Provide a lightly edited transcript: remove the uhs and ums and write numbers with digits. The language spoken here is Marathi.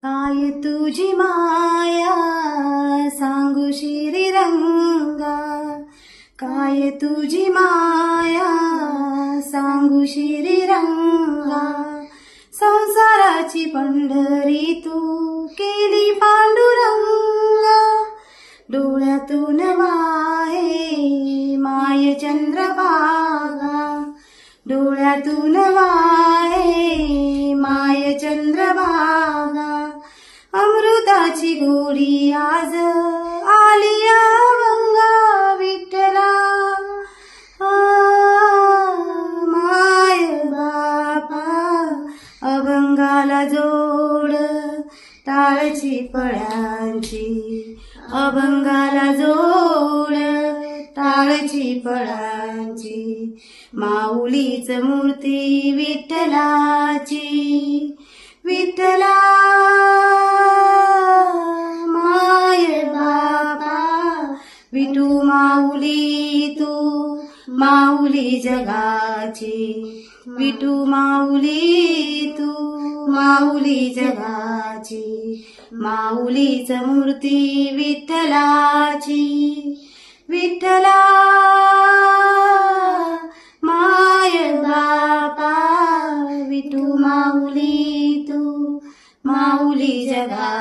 काय तुझी माया सांगू श्रीरंगा, काय तुझी माया सांगू श्रीरंगा. संसाराची पंढरी तू केली पांडुरंगा, डोळ्यातून वाहे माय चंद्रभागा, डोळ्यातून वाहे माय चंद्रभागा. अमृताची गोडी आज आली अभंगा विठ्ठला, माय बापा अभंगाला जोड टाळची फळांची, अभंगाला जोड टाळची फळांची. माऊलीच मूर्ती विठ्ठलाची, विठ्ठला माय बापा. विठू माऊली तू माऊली जगाची, विठू माऊली तू माऊली जगाची. माऊलीच मूर्ती विठ्ठलाची, विठ्ठला माय बापा. विठू माऊली तू माऊली जगा